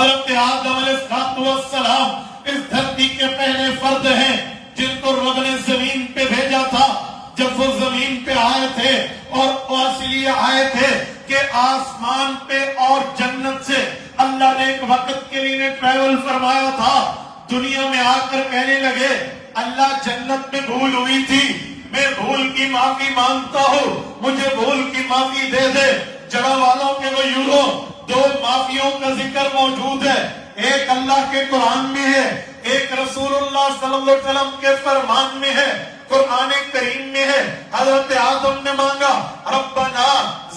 حضرت آدم علیہ السلام اس دھرتی کے پہلے فرد ہیں جن کو رب نے زمین پہ بھیجا تھا. جب وہ زمین پہ آئے تھے اور اس لیے آئے تھے کہ آسمان پہ اور جنت سے اللہ نے ایک وقت کے لیے ٹریول فرمایا تھا. دنیا میں آ کر کہنے لگے اللہ جنت میں بھول ہوئی تھی, میں بھول کی معافی مانگتا ہوں, مجھے بھول کی معافی دے دے. جڑا والوں کے وہ یورو دو معافیوں کا ذکر موجود ہے, ایک اللہ کے قرآن میں ہے, ایک رسول اللہ صلی اللہ علیہ وسلم کے فرمان میں ہے, قرآن کریم میں ہے. حضرت آدم نے مانگا ربنا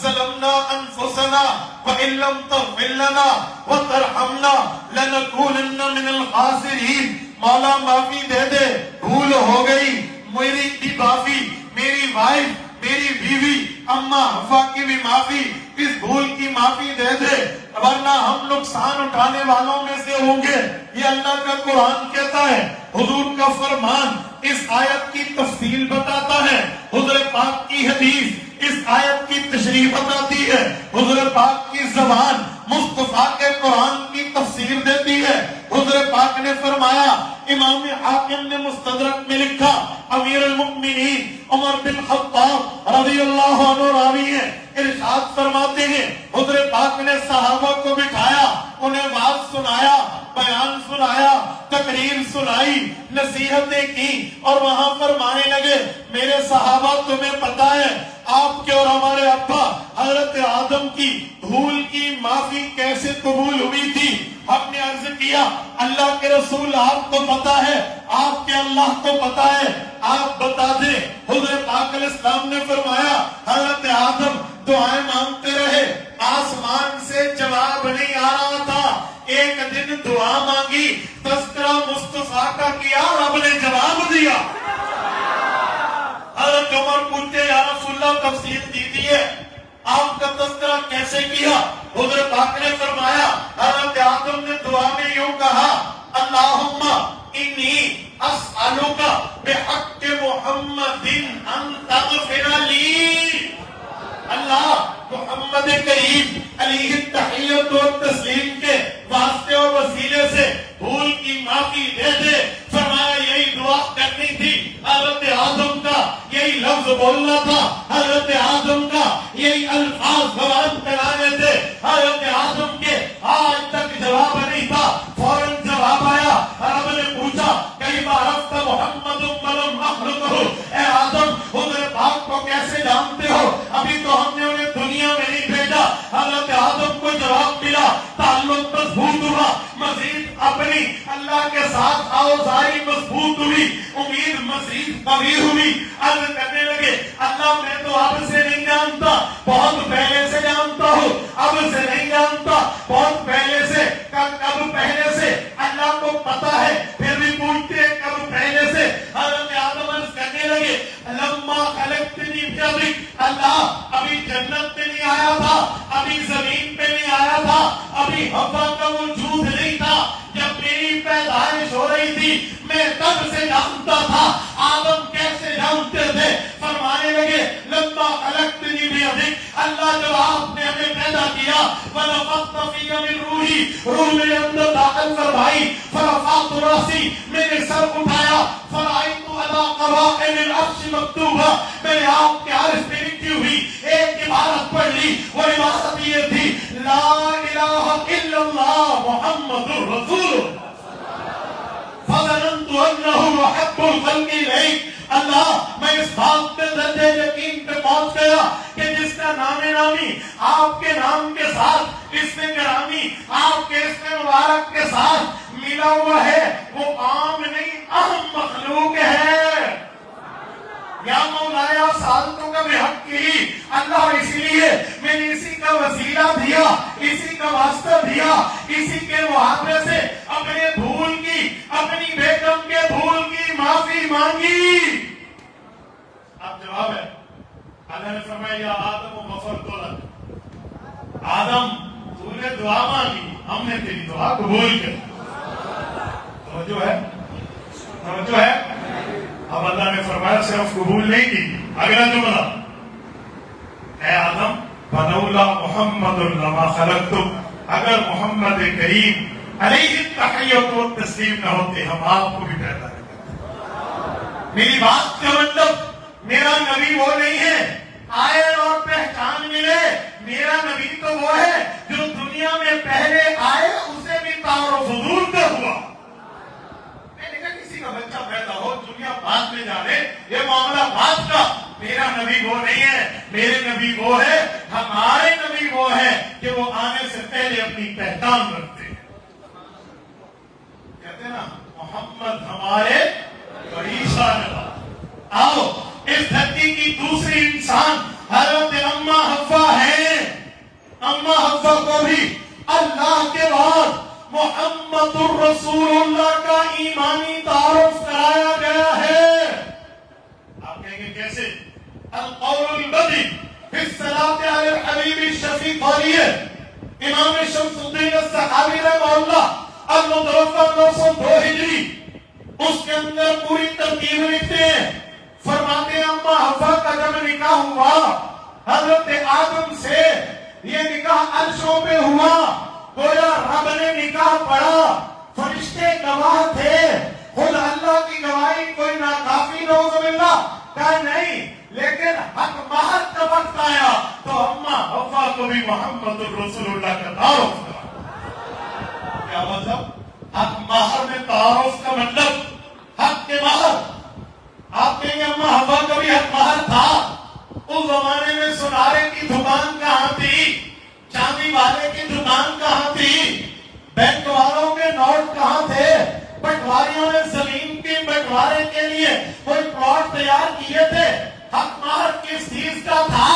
ظلمنا انفسنا وان لم تغفر لنا وترحمنا لنکونن من الخاسرین. مولا معافی دے دے, بھول ہو گئی, میری بھی معافی, میری وائف, میری بیوی اما حفا کی بھی معافی, اس بھول کی معافی دے دے ورنہ ہم نقصان اٹھانے والوں میں سے ہوں گے. یہ اللہ کا قرآن کہتا ہے. حضور کا فرمان اس آیت کی تفصیل بتاتا ہے, حضور پاک کی حدیث اس آیت کی تشریح بتاتی ہے, حضور پاک کی زبان مصطفیٰ کے قرآن کی تفسیر دیتی ہے. حضور پاک نے فرمایا, امام حاکم نے مستدرک میں لکھا, امیر المؤمنین عمر بن خطاب رضی اللہ عنہ راوی ہیں, ارشاد فرماتے ہیں حضور پاک نے صحابہ کو بٹھایا, انہیں بات سنایا, بیان سنایا, تقریر سنائی, نصیحتیں کی اور وہاں فرمانے لگے میرے صحابہ تمہیں پتا ہے آپ کے اور ہمارے ابا حضرت آدم کی بھول کی معافی کیسے قبول ہوئی تھی. ہم نے عرض کیا اللہ کے رسول آپ کو پتا ہے, آپ کے اللہ کو پتا ہے, آپ بتا دیں. حضور پاک علیہ السلام نے فرمایا حضرت آدم دعائیں مانگتے رہے, آسمان سے جواب نہیں آ رہا تھا. ایک دن دعا مانگی, تذکرہ مصطفیٰ کا کیا, رب نے جواب دیا. حضرت عمر پوچھتے یا رسول اللہ تفصیل دیجیے آپ کا تذکرہ کیسے کیا. حضور پاک نے فرمایا حضرت آدم نے دعا میں یوں کہا اللہم انی اسألک بحق محمد ان تغفر لی. اللہ محمد کریم علیہ التحیت و تسلیم کے واسطے اور وسیلے سے بھول کی معافی دے دے. فرمایا یہی دعا کرنی تھی, حضرت آدم کا یہی لفظ بولنا تھا, حضرت آدم کا یہی الفاظ زبان کرانے تھے. حضرت آدم کے آج تک جواب نہیں تھا, فوراً جواب آیا. رب نے پوچھا کئی بار عرفت محمد من مخلوقہ, اے آدم حضور پاک کو کیسے جانتے ہو, ابھی تو ہم نے انہیں دنیا میں نہیں بھیجا. حضرت آدم کو جواب ملا, تعلق مضبوط ہوا, مزید اپنی اللہ کے ساتھ آوازاری مضبوط ہوئی, امید مزید قوی ہوئی. عرض کرنے لگے اللہ میں تو اب سے نہیں جانتا, بہت پہلے سے جانتا ہوں, اب سے نہیں جانتا, بہت پہلے سے. کب پہلے سے اللہ کو پتا ہے, پھر بھی پوچھتے ہیں کب پہلے سے. حضرت آدم عرض کرنے لگے لما خلقتنی بیدک, اللہ ابھی جنت میں نہیں آیا تھا, ابھی زمین پہ نہیں آیا تھا, ابھی ہوا کا وجود نہیں تھا. جب میری پیدائش ہو رہی تھی میں تب سے جانتا تھا. آدم کیسے جانتے تھے؟ فرمانے لگے لما خلقتنی بیدک, اللہ جب آپ نے ہمیں پیدا کیا ونفخت فیک من روحی, روح میرے اندر داخل فرمائی, فرفعت راسی, میں نے سر اٹھایا, فرأیت علی قوائم العرش مکتوبہ, میں نے آپ کے عرش پہ لکھی ہوئی ایک عبارت پڑھ لی, وہ عبارت یہ تھی لا الہ الا اللہ محمد الرسول. فظننت انہ احب الخلق الیک, اللہ میں اس بات پہ درجہ یقین پہ پہنچ گیا کہ جس کا نام نامی آپ کے نام کے ساتھ, اسم گرامی آپ کے اسم مبارک کے ساتھ ملا ہوا ہے, وہ عام نہیں اہم مخلوق ہے. یا مولایا سعادتوں کا بحق کی اللہ, اسی لیے میں نے اسی کا وسیلہ دیا, اسی کا واسطہ دیا, اسی کے محاورے سے اپنے بھول کی, اپنی بیگم کے بھول کی معافی مانگی. اب جواب ہے, اللہ نے فرمایا یا آدم غفرت لک, آدم تو نے دعا مانگی, ہم نے تیری دعا قبول کی. توجہ ہے, توجہ ہے. اب اللہ نے فرمایا صرف قبول نہیں کی, اگلا جملہ اے آدم فلولا محمد لما خلقتک, اگر محمد کریم علیہ التحیۃ والتسلیم نہ ہوتے ہم آپ کو بھی پیدا نہیں کرتے. میری بات کا مطلب میرا نبی وہ نہیں ہے آئے اور پہچان ملے. میرا نبی تو وہ ہے جو دنیا میں پہلے آئے اسے بھی تعارف حضور کا ہوا. میں نے کہا کسی کا بچہ پیدا ہو دنیا بعد میں جانے یہ معاملہ بعد کا. میرا نبی وہ نہیں ہے. میرے نبی وہ ہے ہمارے نبی وہ ہے کہ وہ آنے سے پہلے اپنی پہچان رکھتے ہیں. کہتے ہیں نا محمد ہمارے بڑی شان ہے. آؤ اس دھرتی کی دوسری انسان حضرت اما حوا ہے. اما حوا کو بھی اللہ کے بعد محمد الرسول اللہ کا ایمانی تعارف کرایا گیا ہے. آپ کہیں گے کیسے؟ القول البدی فی الصلاۃ علی الحبیب الشفیع قالیہ امام شمس الدین الصحابی رحمہ اللہ المتوفی 902 ہجری اس کے اندر پوری ترتیب لکھتے ہیں. فرماتے ہیں اما حوا کا جب نکاح ہوا حضرت آدم سے یہ نکاح عرشوں پہ ہوا. گویا رب نے نکاح پڑھا فرشتے گواہ تھے. خود اللہ کی گواہی کوئی ناکافی نعوذ باللہ کہا نہیں لیکن حق مہر کا وقت آیا تو اما حوا کو بھی محمد الرسول اللہ کا تعارف کرا. کیا مطلب؟ حق مہر میں تعارف کا مطلب حق کے مہر. آپ کہیں گے اما حوا کا بھی حق مہر تھا. اس زمانے میں سنارے کی دکان کہاں تھی؟ چاندی والے کی دکان کہاں تھی؟ بینک والوں کے نوٹ کہاں تھے؟ پٹواریوں نے زمین کے بٹوارے کے لیے کوئی پلاٹ تیار کیے تھے. حق مہر کس چیز کا تھا؟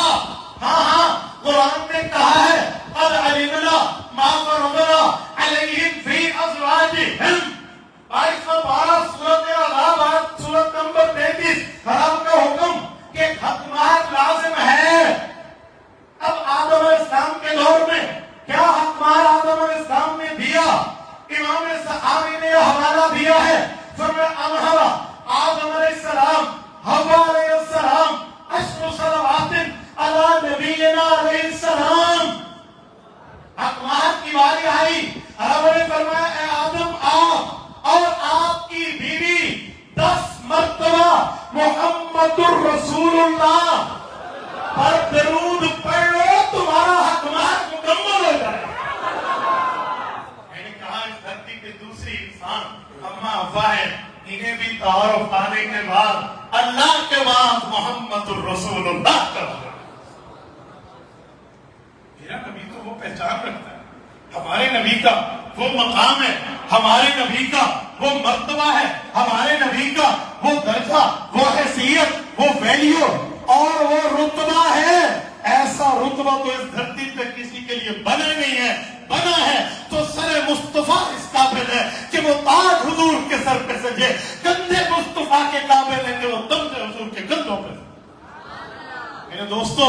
ہاں قرآن نے کہا ہے قد علمنا ما فرضنا علیہم فی ازواجہم. 22واں پارہ سورۃ الاعراف سورۃ نمبر 33 رب کا حکم کہ حق مہر لازم ہے. اب آدم علیہ السلام کے دور میں کیا حق مہر آدم علیہ السلام نے دیا؟ امام صحابی نے یہ حوالہ دیا ہے فرمایا امہرا آدم علیہ السلام حوا علیہ السلام 10 صلوات علی نبینا علیہ السلام. حق مہر کی باری آئی. رب نے فرمایا اے آدم آپ اور آپ کی بیوی 10 مرتبہ محمد الرسول اللہ پر درود پڑھ لو تمہارا حق مہر مکمل ہو جائے. میں نے کہا اس دھرتی کے دوسری انسان اما حوا ہے. انہیں بھی تعارف آنے کے بعد اللہ کے بعد محمد الرسول اللہ کا. میرا نبی تو وہ پہچان رکھتا ہے. ہمارے نبی کا وہ مقام ہے. ہمارے نبی کا وہ مرتبہ ہے. ہمارے نبی کا وہ درجہ وہ حیثیت وہ ویلیو اور وہ رتبہ ہے. ایسا رتبہ تو اس دھرتی پہ کسی کے لیے بنا نہیں ہے. بنا ہے تو سر مصطفیٰ اس قابل ہے کہ وہ تاج حضور کے سر پہ سجے. کندھے مصطفیٰ کے قابل ہے کہ وہ دم سے حضور کے کندھوں پہ. میرے دوستو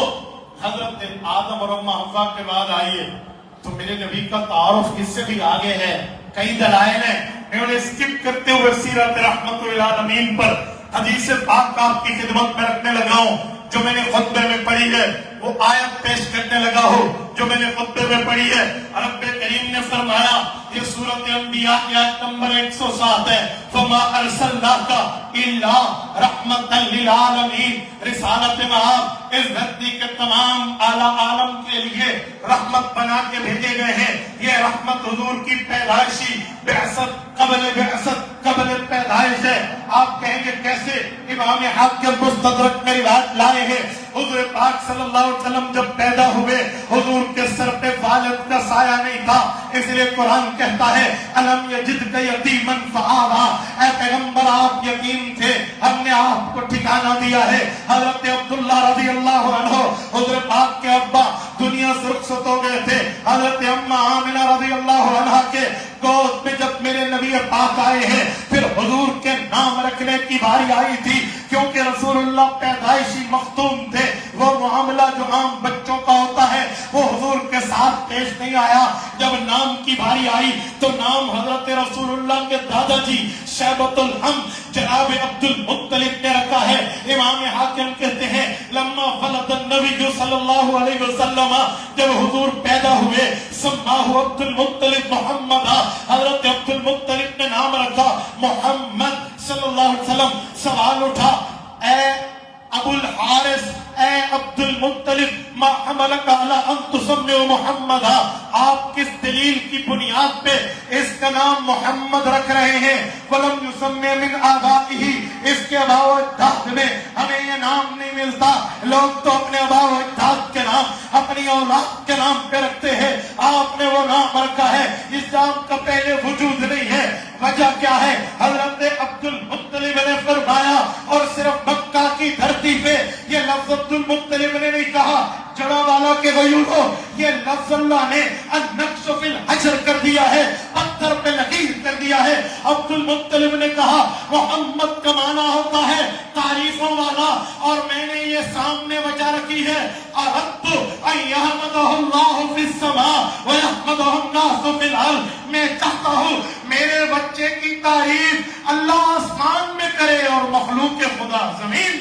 حضرت آدم اور اما حوا کے بعد آئیے تو میرے نبی کا تعارف اس سے بھی آگے ہے. کئی دلائل ہیں. میں انہیں اسکپ کرتے ہوئے سیرت رحمت للعالمین پر حدیث پاک آپ کی خدمت میں رکھنے لگا ہوں جو میں نے خطبے میں پڑھی ہے. وہ آیت پیش کرنے لگا ہوں جو میں نے خطبے میں پڑھی ہے. رب کریم نے فرمایا یہ سورۃ انبیاء کی آیت نمبر 107 ہے فما ارسلناک الا رحمتا للعالمین. رسالت مآب اس دھرتی کے تمام اعلی عالم کے لیے رحمت بنا کے بھیجے گئے ہیں. یہ رحمت حضور کی پیدائشی بعثت قبل پیدائش ہے. آپ کہیں گے کیسے؟ امام حاکم مستدرک میں روایت لائے ہیں حضور پاک صلی اللہ علیہ وسلم جب پیدا ہوئے حضور کے سر پہ والد کا سایہ نہیں تھا. اس لیے قرآن کہتا ہے الم یجدک یتیما فآویٰ. اے پیغمبر آپ یتیم تھے ہم نے آپ کو ٹھکانہ دیا ہے. حضرت عبداللہ رضی اللہ عنہ حضور پاک کے ابا دنیا سے رخصت ہو گئے تھے. حضرت اما آمنہ رضی اللہ عنہ کے گود میں جب میرے نبی پاک آئے ہیں پھر حضور کے نام رکھنے کی باری آئی تھی کیونکہ رسول اللہ پیدائشی مختوم تھے. وہ معاملہ جو عام بچوں کا ہوتا ہے وہ حضور کے ساتھ پیش نہیں آیا. جب نام کی باری آئی تو نام حضرت رسول اللہ کے دادا جی شیبۃ الحم جناب عبد المطلب نے رکھا ہے. امام حاکم کہتے ہیں لما ولد النبی صلی اللہ علیہ وسلم، جب حضور پیدا ہوئے، سماہ عبد المطلب محمد، حضرت عبد المطلب نے نام رکھا محمد صلی اللہ علیہ وسلم. سوال اٹھا، اے ابو الحارث، اے عبد المطلب، ما حملک علی ان تسمی محمد، آپ کس دلیل کی بنیاد پہ اس کا نام محمد رکھ رہے ہیں؟ ولم یسمی من آبائہ، اس کے آباء و اجداد میں ہمیں یہ نام نہیں ملتا. لوگ تو اپنے آباء و اجداد کے نام اپنی اولاد کے نام پہ رکھتے ہیں، آپ نے وہ نام رکھا ہے اس نام کا پہلے وجود نہیں ہے. وجہ کیا ہے؟ حضرت عبد المطلب نے فرمایا، اور صرف مکہ کی دھرتی پہ یہ لفظ عبد المطلب نے نہیں کہا، جڑا والا کے غیوروں، یہ لفظ اللہ نے النقش فی الحجر کر دیا ہے، پتھر پہ لکیر کر دیا ہے. عبد المطلب نے کہا محمد کا معنی ہوتا ہے تعریفوں والا، اور میں نے یہ سامنے وجہ رکھی ہے، اردت ان یحمدہ اللہ فی السماء ویحمدہ الناس فی الارض. میں چاہتا ہوں میرے بچے کی تعریف اللہ آسمان میں کرے اور مخلوق خدا زمین